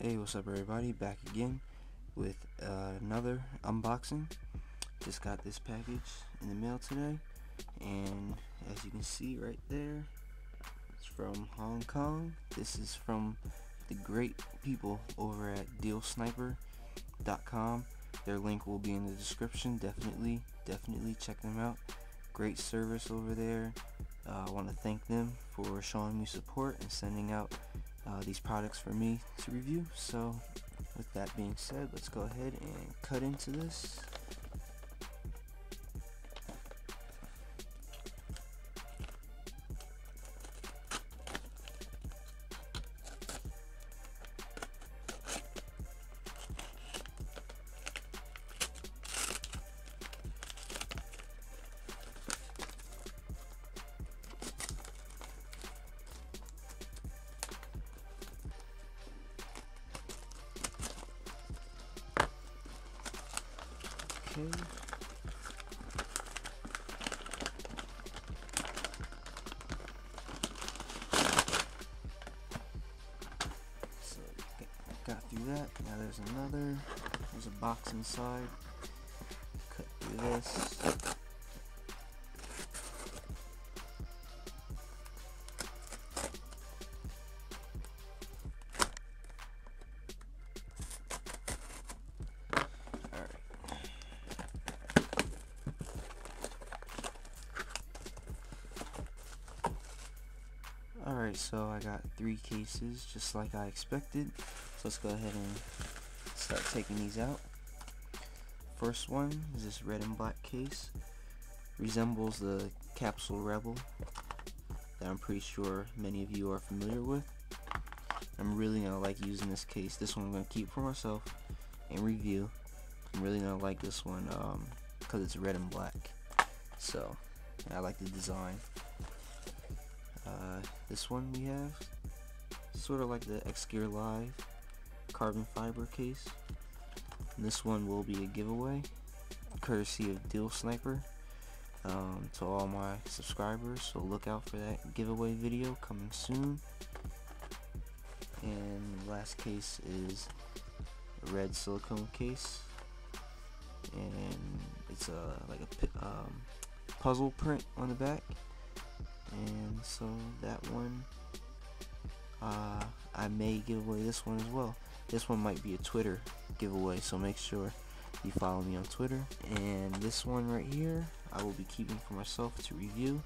Hey, what's up everybody, back again with another unboxing. Just got this package in the mail today, and as you can see right there, it's from Hong Kong. This is from the great people over at dealsniper.com. Their link will be in the description. Definitely check them out. Great service over there. I want to thank them for showing me support and sending out these products for me to review. So with that being said, let's go ahead and cut into this. Okay. So got through that. Now there's another. There's a box inside. Cut through this. Alright, so I got 3 cases, just like I expected. So let's go ahead and start taking these out. First one is this red and black case. Resembles the Capsule Rebel that I'm pretty sure many of you are familiar with. I'm really gonna like using this case. This one I'm gonna keep for myself and review. I'm really gonna like this one because it's red and black. So I like the design. This one we have sort of like the X-Gear Live carbon fiber case. And this one will be a giveaway courtesy of Deal Sniper to all my subscribers, so look out for that giveaway video coming soon. And the last case is a red silicone case, and it's like a puzzle print on the back. And so that one, I may give away this one as well. This one might be a Twitter giveaway, so make sure you follow me on Twitter. And this one right here, I will be keeping for myself to review.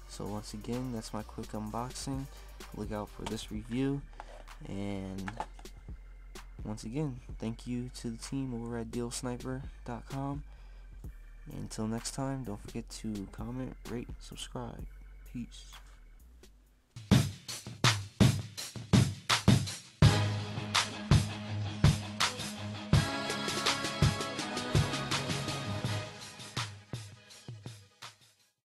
So once again, that's my quick unboxing. Look out for this review. And once again, thank you to the team over at dealsniper.com. Until next time, don't forget to comment, rate, subscribe. Peace.